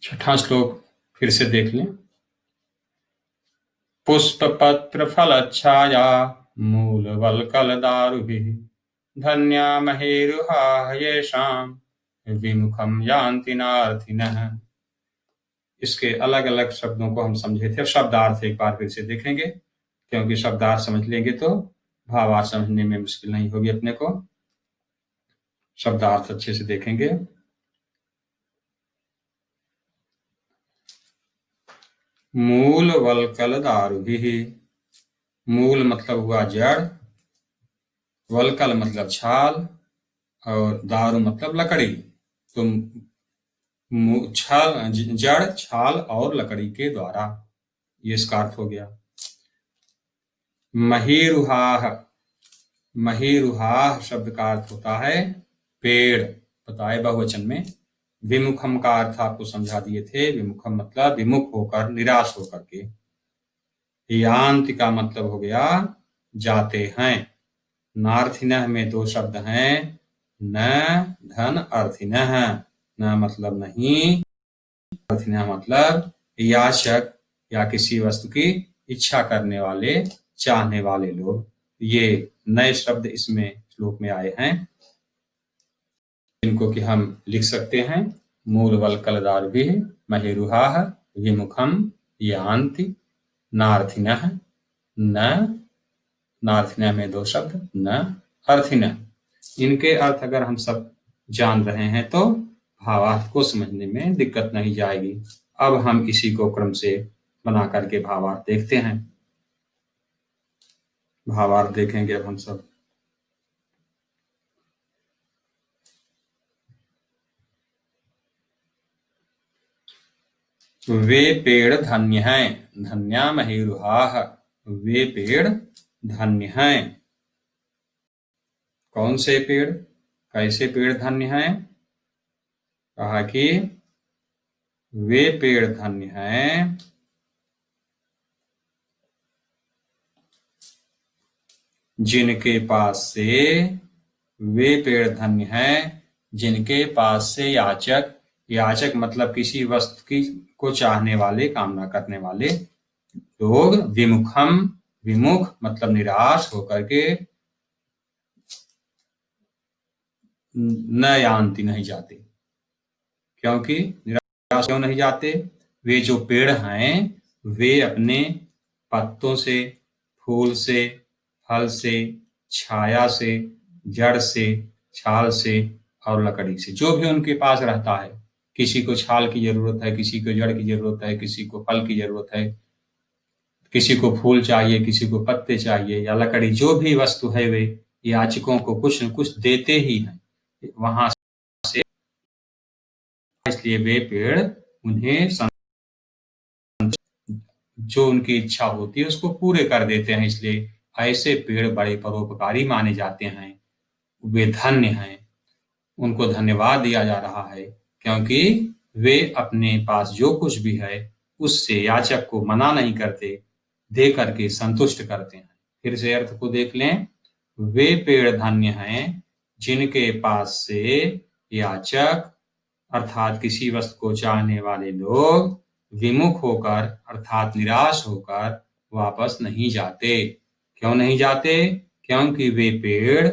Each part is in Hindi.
छठा श्लोक फिर से देख लें। पुष्पपत्रफलच्छाया मूलवल्कलदारुभिः धन्या महेरुहा येषां विमुखं यान्ति नार्थिनः। इसके अलग अलग शब्दों को हम समझे थे, शब्दार्थ एक बार फिर से देखेंगे, क्योंकि शब्दार्थ समझ लेंगे तो भावार्थ समझने में मुश्किल नहीं होगी अपने को। शब्दार्थ अच्छे से देखेंगे। मूल वल्कल दारुभिः, मूल मतलब हुआ जड़, वल्कल मतलब छाल, और दारू मतलब लकड़ी। तो छाल, जड़, छाल और लकड़ी के द्वारा, ये इसका अर्थ हो गया। महीरुहाः, महीरुहाः शब्द का अर्थ होता है पेड़, बताए बहुवचन में। विमुखम का अर्थ आपको समझा दिए थे। विमुखम मतलब विमुख होकर, निराश होकर के। यान्ति का मतलब हो गया जाते हैं। नार्थिनः में दो शब्द हैं, न धन अर्थिनः। न मतलब नहीं, अर्थिनः मतलब याचक या किसी वस्तु की इच्छा करने वाले, चाहने वाले लोग। ये नए शब्द इसमें श्लोक में आए हैं, इनको कि हम लिख सकते हैं। मूल वल्कल दारुभिः महेरुहाः विमुखम यान्ति नार्थिनः। न, नार्थिनः में दो शब्द, न अर्थिनः। इनके अर्थ अगर हम सब जान रहे हैं तो भावार्थ को समझने में दिक्कत नहीं जाएगी। अब हम इसी को क्रम से बना करके भावार्थ देखते हैं। भावार्थ देखेंगे अब हम सब। वे पेड़ धन्य हैं, धन्या महीरुहाः। वे पेड़ धन्य हैं। कौन से पेड़, कैसे पेड़ धन्य हैं? कहा कि वे पेड़ धन्य हैं जिनके पास से, वे पेड़ धन्य हैं जिनके पास से याचक, याचक मतलब किसी वस्तु की को चाहने वाले, कामना करने वाले लोग, विमुखम, विमुख मतलब निराश होकर के, न यान्ति नहीं जाते। क्योंकि निराश क्यों नहीं जाते? वे जो पेड़ हैं वे अपने पत्तों से, फूल से, फल से, छाया से, जड़ से, छाल से और लकड़ी से, जो भी उनके पास रहता है, किसी को छाल की जरूरत है, किसी को जड़ की जरूरत है, किसी को फल की जरूरत है, किसी को फूल चाहिए, किसी को पत्ते चाहिए या लकड़ी, जो भी वस्तु है वे याचकों को कुछ न कुछ देते ही हैं वहां से। इसलिए वे पेड़ उन्हें जो उनकी इच्छा होती है उसको पूरे कर देते हैं। इसलिए ऐसे पेड़ बड़े परोपकारी माने जाते हैं। वे धन्य हैं, उनको धन्यवाद दिया जा रहा है, क्योंकि वे अपने पास जो कुछ भी है उससे याचक को मना नहीं करते, दे करके संतुष्ट करते हैं। फिर से अर्थ को देख लें। वे पेड़ धन्य हैं जिनके पास से याचक अर्थात किसी वस्तु को चाहने वाले लोग विमुख होकर अर्थात निराश होकर वापस नहीं जाते। क्यों नहीं जाते? क्योंकि वे पेड़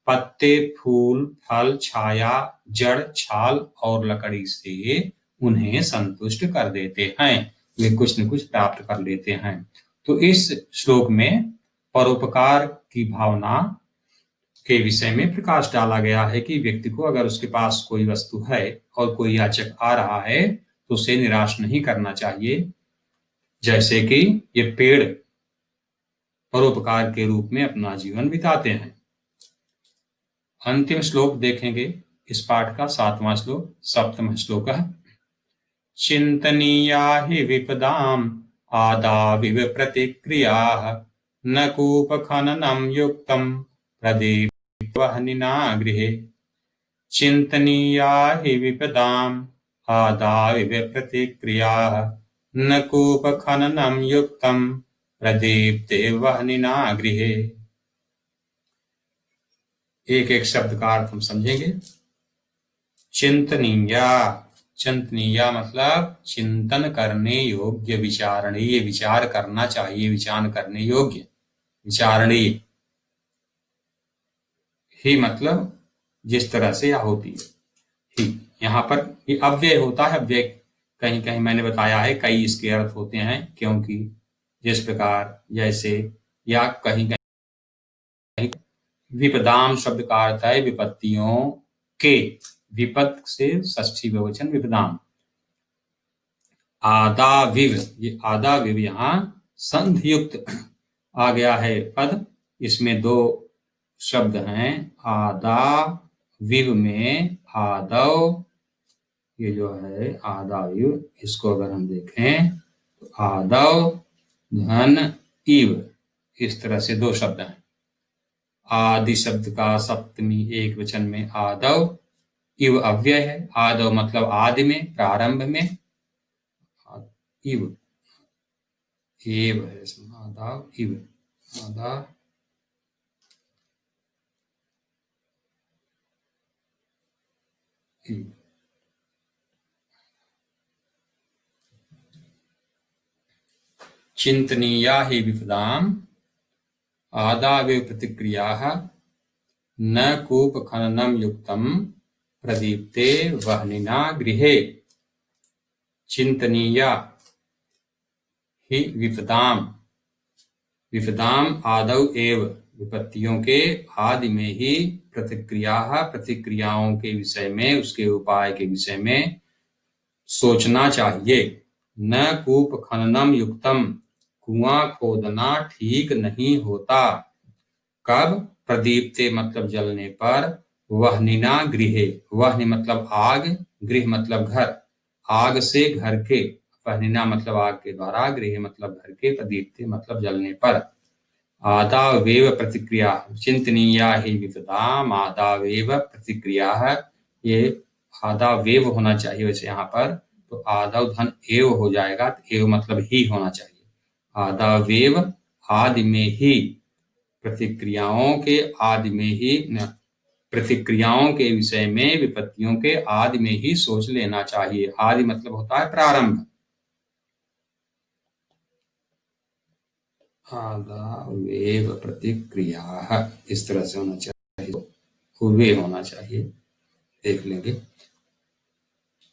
पत्ते, फूल, फल, छाया, जड़, छाल और लकड़ी से उन्हें संतुष्ट कर देते हैं। वे कुछ न कुछ प्राप्त कर लेते हैं। तो इस श्लोक में परोपकार की भावना के विषय में प्रकाश डाला गया है कि व्यक्ति को अगर उसके पास कोई वस्तु है और कोई याचक आ रहा है तो उसे निराश नहीं करना चाहिए। जैसे कि ये पेड़ परोपकार के रूप में अपना जीवन बिताते हैं। अंतिम श्लोक देखेंगे इस पाठ का, 7वां श्लोक, सप्तम श्लोक है। चिंतनीया हि विपदाम आदाविव प्रतिक्रियाः न कूपखननं युक्तं प्रदीप वह्निना गृहे। चिंतनीया हि विपदाम आदाविव प्रतिक्रियाः न कूपखननं युक्तं प्रदीप्ते वह्निना गृहे। एक एक शब्द का अर्थ हम समझेंगे। चिंतनीया, चिंतनीय मतलब चिंतन करने योग्य, विचारणीय, विचार करना चाहिए, विचार करने योग्य, विचारणीय ही मतलब जिस तरह से होती है ही। यहाँ पर ये अव्यय होता है। अव्यय कहीं कहीं मैंने बताया है कई इसके अर्थ होते हैं, क्योंकि जिस प्रकार, जैसे, या कहीं कहीं विपदाम शब्द का अर्थ है विपत्तियों के, विपत से षष्ठी बहुवचन विपदाम। आदाविव, ये आदाविव यहाँ संधियुक्त आ गया है पद। इसमें दो शब्द हैं। आदाविव में आदव, ये जो है आदाविव, इसको अगर हम देखें तो आदव धन इव, इस तरह से दो शब्द हैं। आदि शब्द का सप्तमी एक वचन में आदव, इव अव्यय है। आदव मतलब आदि में, प्रारंभ में, इव एव है इसमें, आदाव इव, आदा इव। चिंतनीया हि विपदाम आदावेव प्रतिक्रियाः न कूप खननम युक्तम प्रदीप्ते वह्निना गृहे। चिंतनीया हि विपदाम, विपदाम आदव एव, विपत्तियों के आदि में ही, प्रतिक्रिया, प्रतिक्रियाओं के विषय में, उसके उपाय के विषय में सोचना चाहिए। न कूप खननम युक्तम, कुआं खोदना ठीक नहीं होता। कब? प्रदीप्ते मतलब जलने पर, वह्निना गृहे, वह्नि मतलब आग, गृह मतलब घर, आग से घर के, वह्निना मतलब आग के द्वारा, गृह मतलब घर के, प्रदीप्ते मतलब जलने पर। आदावेव प्रतिक्रिया, चिंतनीया हि विपदाम आदावेव प्रतिक्रिया है, ये आदावेव होना चाहिए वैसे यहाँ पर, तो आदव धन एव हो जाएगा, तो एव मतलब ही होना चाहिए। आदावेव आदि में ही, प्रतिक्रियाओं के आदि में ही, प्रतिक्रियाओं के विषय में, विपत्तियों के आदि में ही सोच लेना चाहिए। आदि मतलब होता है प्रारंभ। आदावेव प्रतिक्रिया, इस तरह से होना चाहिए, वे होना चाहिए, देख लेंगे।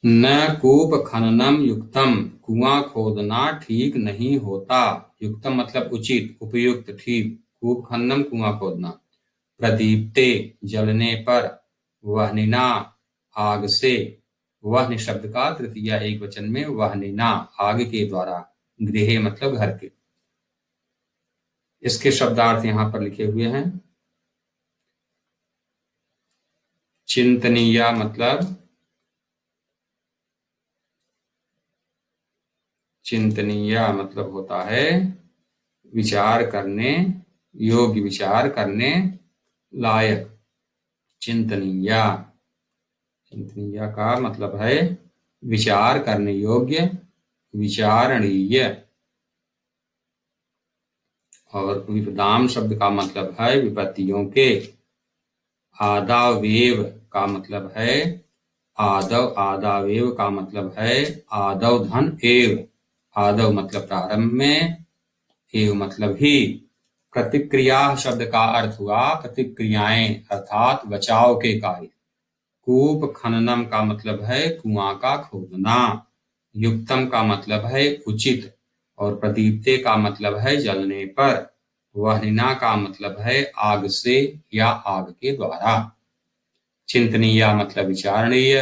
न कूप खननम युक्तम, कुआं खोदना ठीक नहीं होता। युक्तम मतलब उचित, उपयुक्त, ठीक। कूप खननम कुआं खोदना। प्रदीप्ते जलने पर, वह्निना आग से, वह्नि शब्द का तृतीय एक वचन में वह्निना आग के द्वारा, गृह मतलब घर के। इसके शब्दार्थ यहां पर लिखे हुए हैं। चिंतनीय मतलब, चिंतनीय मतलब होता है विचार करने योग्य, विचार करने लायक। चिंतनीय, चिंतनीय का मतलब है विचार करने योग्य, विचारणीय। और विपदाम शब्द का मतलब है विपत्तियों के। आदावेव का मतलब है आदव, आदावेव का मतलब है आदव धन एव, आदव मतलब प्रारंभ में, एव मतलब ही। प्रतिक्रिया शब्द का अर्थ हुआ प्रतिक्रियाएं, अर्थात बचाव के कार्य। कूप खननम का मतलब है कुआं का खोदना। युक्तम का मतलब है उचित, और प्रदीप्ते का मतलब है जलने पर। वह्निना का मतलब है आग से या आग के द्वारा। चिंतनीय मतलब विचारणीय।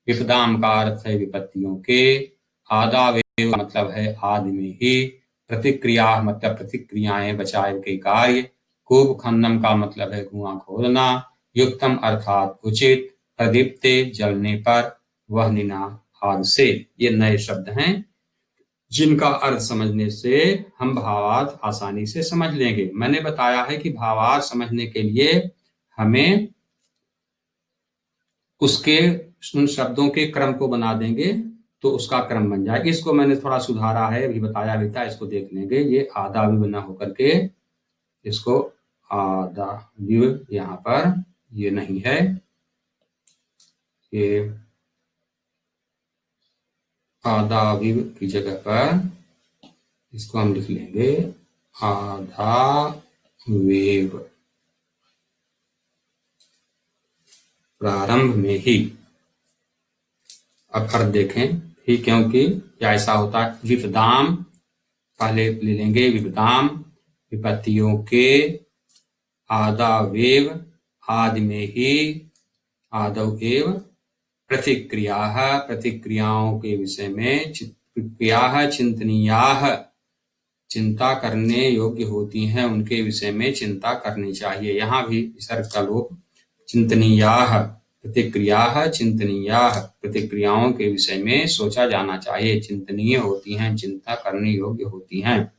विपदाम का अर्थ है विपत्तियों के। आदावेव मतलब है आदि में ही। प्रतिक्रिया मतलब प्रतिक्रियाएं, बचाव के कार्य। कूप खननम का मतलब है कुआं खोदना। युक्तम अर्थात उचित, प्रदीप्ते जलने पर, वह्निना आग से। ये नए शब्द हैं जिनका अर्थ समझने से हम भावार्थ आसानी से समझ लेंगे। मैंने बताया है कि भावार्थ समझने के लिए हमें उसके, उन शब्दों के क्रम को बना देंगे तो उसका क्रम बन जाएगा। इसको मैंने थोड़ा सुधारा है, अभी बताया भी था, इसको देख लेंगे। ये आधा भी बना होकर के, इसको आधा भी यहाँ पर ये नहीं है, ये आदाविव की जगह पर इसको हम लिख लेंगे आधावेव। प्रारंभ में ही। अब अर्थ देखें ही, क्योंकि ऐसा होता है विपदाम, पहले ले लेंगे विपदाम, विपत्तियों के, आदावेव, आदि में ही, आदव एव, प्रतिक्रिया, प्रतिक्रियाओं के विषय में, प्रतिक्रिया चिंतनीया, चिंता करने योग्य होती हैं, उनके विषय में चिंता करनी चाहिए। यहाँ भी विसर्ग का लोप, चिंतनीया, प्रतिक्रिया चिंतनीया, प्रतिक्रियाओं के विषय में सोचा जाना चाहिए, चिंतनीय होती हैं, चिंता करने योग्य होती हैं।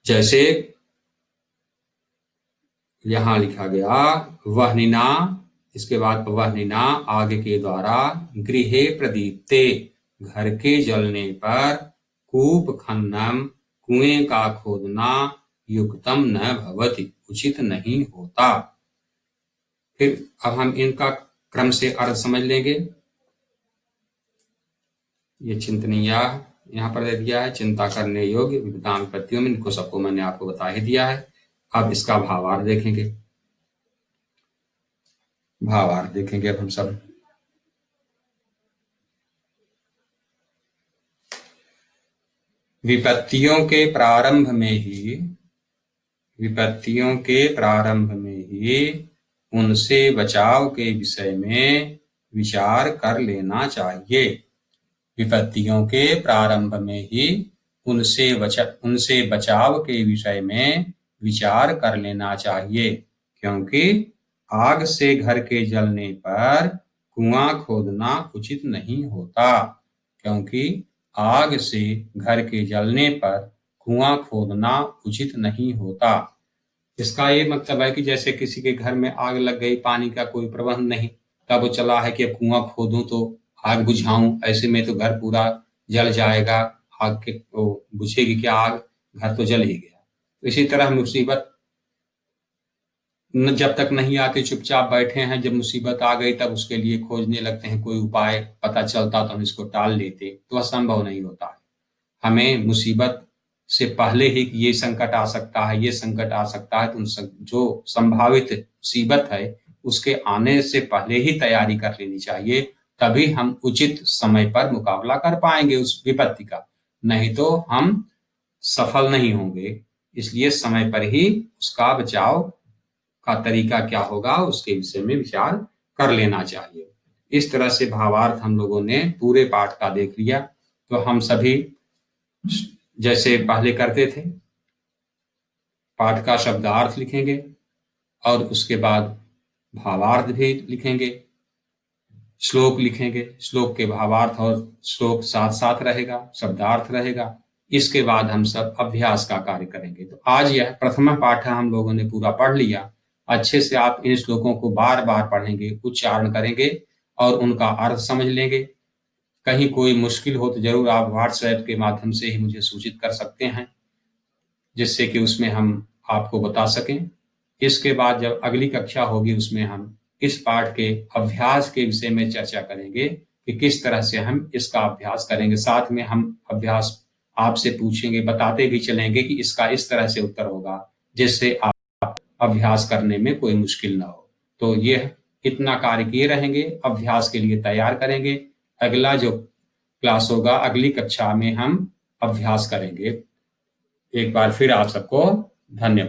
जैसे यहाँ लिखा गया वह्निना, इसके बाद वह्निना आगे के द्वारा, गृहे प्रदीप्ते, घर के जलने पर, कूप खननम, कुएं का खोदना, युक्तम न भवति, उचित नहीं होता। फिर अब हम इनका क्रम से अर्थ समझ लेंगे। ये चिंतनीय यहाँ पर दे दिया है, चिंता करने योग्य, विपदाम विपत्तियों में, इनको सबको मैंने आपको बता ही दिया है। अब इसका भावार्थ देखेंगे। भावार्थ देखेंगे अब हम सब। विपत्तियों के प्रारंभ में ही, विपत्तियों के प्रारंभ में ही उनसे बचाव के विषय में विचार कर लेना चाहिए। विपत्तियों के प्रारंभ में ही उनसे बचाव के विषय में विचार कर लेना चाहिए, क्योंकि आग से घर के जलने पर कुआं खोदना उचित नहीं होता। क्योंकि आग से घर के जलने पर कुआं खोदना उचित नहीं होता। इसका ये मतलब है कि जैसे किसी के घर में आग लग गई, पानी का कोई प्रबंध नहीं, तब वो चला है कि अब कुआं खोदूं तो आग बुझाऊं, ऐसे में तो घर पूरा जल जाएगा, आग के बुझेगी क्या आग, घर तो जल ही गया। तो इसी तरह मुसीबत जब तक नहीं आती, चुपचाप बैठे हैं, जब मुसीबत आ गई तब उसके लिए खोजने लगते हैं कोई उपाय, पता चलता तो हम इसको टाल लेते, तो असंभव नहीं होता है। हमें मुसीबत से पहले ही ये संकट आ सकता है, ये संकट आ सकता है, तो जो संभावित मुसीबत है उसके आने से पहले ही तैयारी कर लेनी चाहिए, तभी हम उचित समय पर मुकाबला कर पाएंगे उस विपत्ति का, नहीं तो हम सफल नहीं होंगे। इसलिए समय पर ही उसका बचाव का तरीका क्या होगा उसके विषय में विचार कर लेना चाहिए। इस तरह से भावार्थ हम लोगों ने पूरे पाठ का देख लिया। तो हम सभी जैसे पहले करते थे, पाठ का शब्दार्थ लिखेंगे और उसके बाद भावार्थ भी लिखेंगे, श्लोक लिखेंगे, श्लोक के भावार्थ और श्लोक साथ साथ रहेगा, शब्दार्थ रहेगा। इसके बाद हम सब अभ्यास का कार्य करेंगे। तो आज यह प्रथम पाठ हम लोगों ने पूरा पढ़ लिया। अच्छे से आप इन श्लोकों को बार बार पढ़ेंगे, उच्चारण करेंगे और उनका अर्थ समझ लेंगे। कहीं कोई मुश्किल हो तो जरूर आप व्हाट्सएप के माध्यम से ही मुझे सूचित कर सकते हैं, जिससे कि उसमें हम आपको बता सकें। इसके बाद जब अगली कक्षा होगी उसमें हम इस पाठ के अभ्यास के विषय में चर्चा करेंगे कि किस तरह से हम इसका अभ्यास करेंगे। साथ में हम अभ्यास आपसे पूछेंगे, बताते भी चलेंगे कि इसका इस तरह से उत्तर होगा, जिससे आप अभ्यास करने में कोई मुश्किल ना हो। तो यह इतना कार्य किए रहेंगे, अभ्यास के लिए तैयार करेंगे। अगला जो क्लास होगा, अगली कक्षा में हम अभ्यास करेंगे। एक बार फिर आप सबको धन्यवाद।